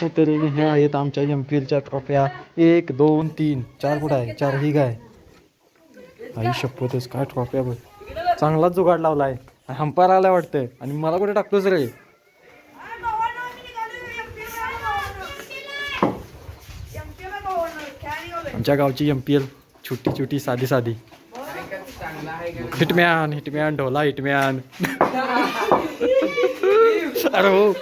अशा तऱ्हेने ह्या आहेत आमच्या MPLच्या ट्रॉफ्या. 1 2 3 4 कुठं आहे? 4 ही काय आई शपथच काय ट्रॉफ्या बघ. चांगलाच जुगाड लावलाय. हंपायर आलाय वाटतंय आणि मला कुठे टाकतोस रे. आमच्या गावची MPL छोटी छोटी साधी साधी. हिटमॅन हिटमॅन ढोला हिटमॅन. अरे हो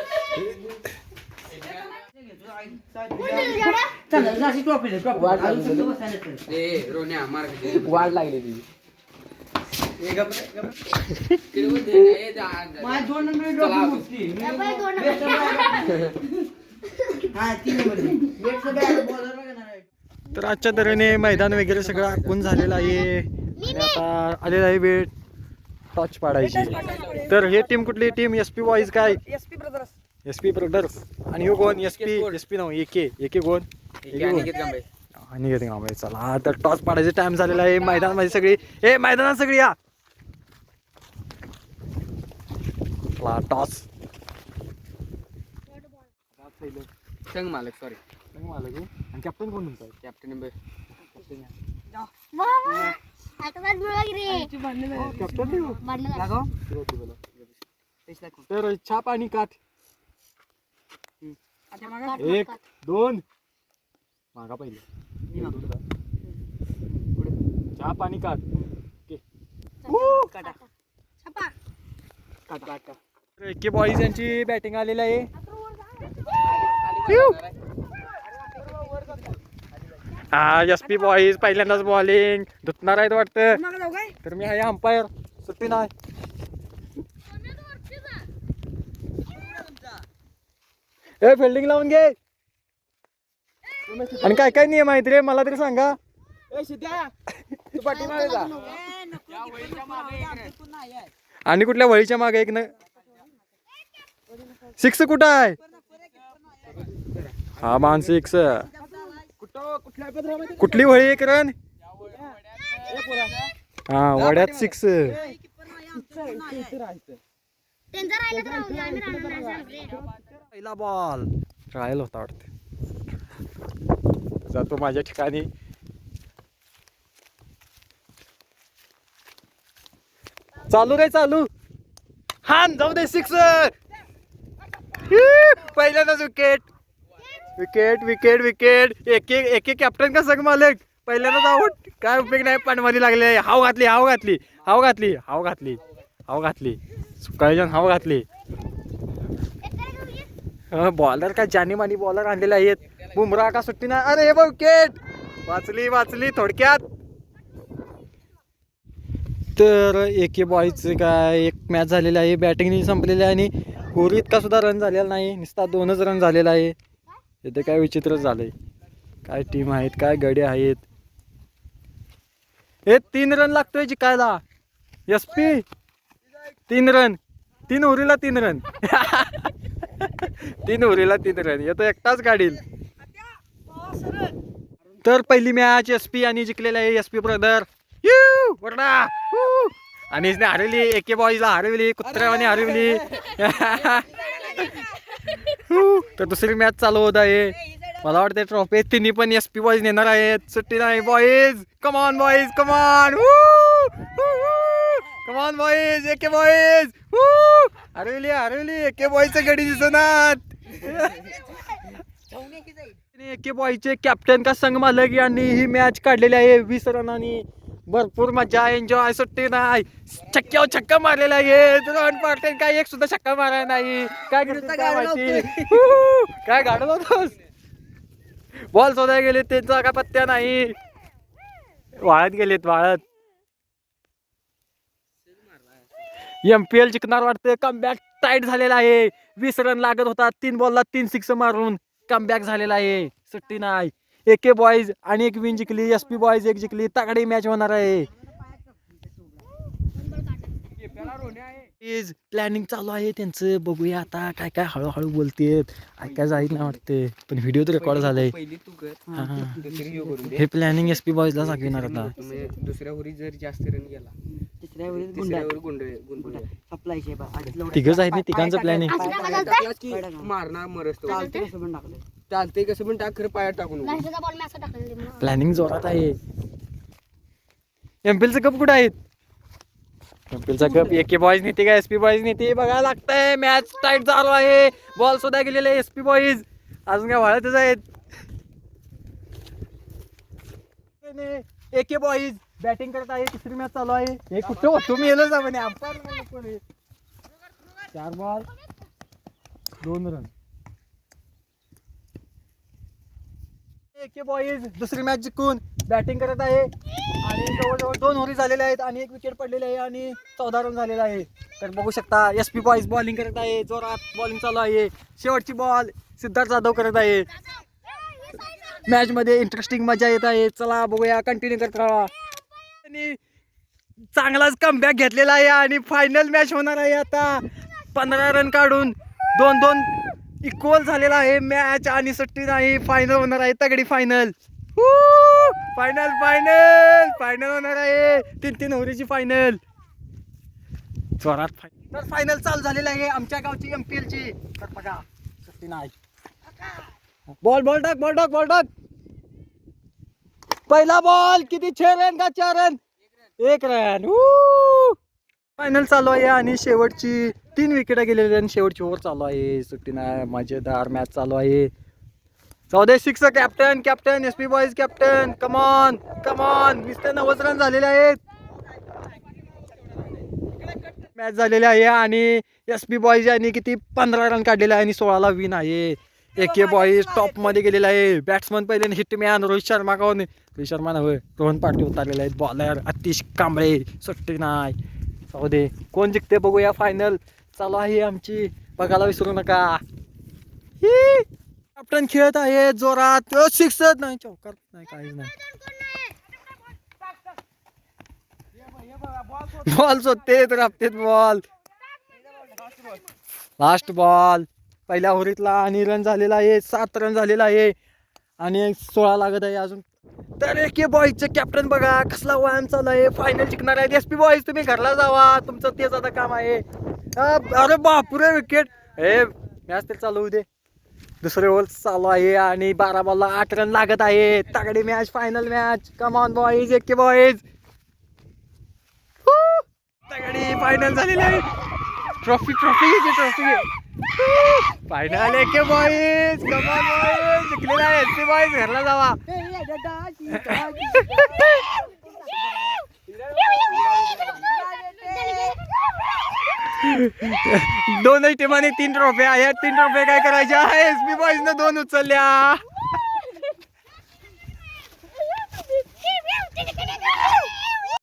वाढ लागली ती. तर आजच्या तऱ्हेने मैदान वगैरे सगळं आखून झालेलं आहे आणि आता आलेला आहे वेळ टॉर्च पाडायची. तर हे टीम कुठली टीम? SP बॉईज काय? SP brothers. आणि हो कोण? SP नाव एके कोण? अनिकेत कांबळे. चला तर टॉस पाडायचा टाइम झालेला आहे. मैदानामध्ये सगळी मैदानात सगळी या. टॉस संघ मालक सॉरी आणि कॅप्टन कोण तुमचा? कॅप्टन तर छाप आणि काठ. 1 2 मागा पहिले छाप आणि काठ. एके बॉईज यांची बॅटिंग आलेली आहे. हा SP बॉईज पहिल्यांदाच बॉलिंग धुतणार आहेत वाटतं. तर मी आहे अंपायर. सुट्टी नाही. फिल्डिंग लावून घे. आणि काय काय नियम आहेत रे मला तरी सांगा. आणि कुठल्या वळीच्या मागे एक ना 6 कुठं आहे? हा मान 6. कुठली वळी एक रन? हा वड्यात 6. पहिला बॉल राहिला होता वाटतं. जातो माझ्या ठिकाणी. चालू रे चालू. हान जाऊ दे 6. पहिल्यांदाच विकेट विकेट विकेट विकेट. एक कॅप्टन का संघ मालक पहिल्यांदाच आउट. काय उपयोग नाही. पानवाली लागले. हाव घातली हाव घातली हाव घातली हाव घातली हाव घातली सुकाळीजण हाव घातली. बॉलर काय जानी मानी बॉलर आणलेले आहेत. बुमराह का सुट्टी नाही. अरे बघ विकेट वाचली थोडक्यात. तर एके बॉईजचे काय एक मॅच झालेली आहे. बॅटिंग संपलेली आहे आणि होरी इतका सुद्धा रन झालेला नाही. नुसता 2च रन झालेला आहे. इथे काय विचित्रच झालंय. काय टीम आहेत काय गडे आहेत. 3 रन लागतोय जिकायला. SP 3 run. 3 ओव्हरीला 3 रन. 3 ओव्हरीला 3 रन. येतो एकटाच काढील. तर पहिली मॅच SP आणि जिंकलेला आहे SP ब्रदर. आणि इसने हरवली. एके बॉईजला हरवली. कुत्र्यावानी हरवली. तर दुसरी मॅच चालू होत आहे. मला वाटतं ट्रॉफी तिन्ही पण SP बॉईज नेणार आहेत. सुट्टी नाही boys. Come on boys come on. Come on boys. एके बॉईज हरवली. एके बॉईजचं गडी दिसणार. एके बॉईजचे कॅप्टन का संघ मालक यांनी ही मॅच काढलेली आहे 20 रनांनी. भरपूर मजा एन्जॉय. सुट्टी नाही. छक्क्यावर छक्का मारलेला आहे. रन पार्टन काय एक सुद्धा छक्का मारायला नाही. काय काय गाडत होतोस. बॉल शोधायला गेले त्यांचा काय पत्त्या नाही. वाळत गेलेत वाळत. MPL जिंकणार वाटतं. कमबॅक टाईट झालेला आहे. 20 रन लागत होता. 3 बॉलला 3 6 मारून कमबॅक झालेला आहे. सुट्टी नाही. एके बॉईज आणि एक विन जिंकली. SP बॉईज एक जिंकली. तगडी मॅच होणार आहे. प्लॅनिंग चालू आहे त्यांचं. बघूया आता काय काय हळूहळू बोलतेत. काय जाईल ना वाटते. पण व्हिडिओ तर रेकॉर्ड झालाय. हे प्लॅनिंग SP बॉईजला सांगणार आता. दुसऱ्या ओव्हरी जर जास्त रन गेला तिसऱ्यावर गुंड सप्लायचे तिघच आहेत ना, तिघांचं प्लॅनिंग. टाकलास की मारणार मरस तो. चालतंय कसं पण टाक, खरं पायात टाकू नको. लास्टचा बॉल मी असं टाकलेला प्लॅनिंग जोरात आहे. एमपीएलचं कप कुठं आहेत? एमपीएलचा कप एके बॉईज नेते का एसपी बॉईज नेते बघायला लागतंय. मॅच टाईट चालू आहे. बॉल सुद्धा गेलेले एसपी बॉईज अजून काय वाढतच आहेत. एके बॉईज बॅटिंग करत आहे. तिसरी मॅच चालू आहे. हे कुठं होतो मी येलो जा म्हणे. 4 बॉल 2 रन. एके बॉईज दुसरी मॅच जिंकून बॅटिंग करत आहे आणि जवळजवळ 2 ओव्हरी झालेल्या आहेत आणि 1 विकेट पडलेली आहे आणि 14 रन झालेला आहे. तर बघू शकता एसपी बॉईज बॉलिंग करत आहे. जोरात बॉलिंग चालू आहे. शेवटची बॉल सिद्धार्थ जाधव करत आहे. मॅच मध्ये इंटरेस्टिंग मजा येत आहे. चला बघूया, कंटिन्यू करत राहा. आणि चांगलाच कमबॅक घेतलेला आहे आणि फायनल मॅच होणार आहे आता. 15 रन काढून 2-2 इक्वल झालेला आहे मॅच आणि सुट्टी नाही. फायनल होणार आहे. तगडी फायनल. फायनल फायनल फायनल होणार आहे. 3-3 ओव्हरीची फायनल. जोरात फायनल. तर फायनल चालू झालेला आहे आमच्या गावची एमपीएल ची. तर बघा सुट्टी नाही. बॉल टाक. पहिला बॉल किती 6 रन का 4 रन? 1 रन. फायनल चालू आहे आणि शेवटची 3 विकेट गेलेली आणि शेवटची ओव्हर चालू आहे. सुट्टी नाही. मजेदार मॅच चालू आहे. 14-6 captain SP boys captain. Come on 20-90 run झालेले आहेत. मॅच झालेली आहे आणि एसपी बॉईज यांनी किती 15 रन काढलेले आहे आणि 16ला विन आहे. एके बॉईज टॉप मध्ये गेलेला आहे. बॅट्समन पहिले हिटमॅन रोहित शर्मा नव्हे रोहन पाटील उतारलेले आहेत. बॉलर आतिश कांबळे. सुट्टी नाही. जाऊ दे कोण जिंकते बघूया. फायनल चालू आहे आमची. बघायला विसरू नका. कॅप्टन खेळत आहे जोरात. 6 नाही, चौकार नाही, काहीच नाही. बॉल शोधते तर आपतेत बॉल. लास्ट बॉल पहिल्या ओव्हरीतला आणि रन झालेला आहे. 7 रन झालेला आहे आणि 16 लागत आहे अजून. तर एके बॉईजचे कॅप्टन बघा कसला व्यायाम चालू आहे. फायनल जिंकणार आहे. एसपी बॉईज तुम्ही घरला जावा. तुमचं तेच आता काम आहे. अरे बापरे विकेट. हे मॅच तर चालू होऊ दे. दुसरे ओव्हर चालू आहे आणि 12 बॉलला 8 रन लागत आहे. तगडी match. Final match. Come on boys. एके बॉईज तगडी फायनल झालेली आहे. Trophy final. एके बॉईज कम ऑन बॉईज जिंकलेला आहे. एसपी बॉईज घरला जावा. दोनही टीमाने 3 ट्रॉफ्या आहेत. 3 ट्रॉफ्या काय करायच्या आहे. एसपी बॉईज ने 2 उचलल्या.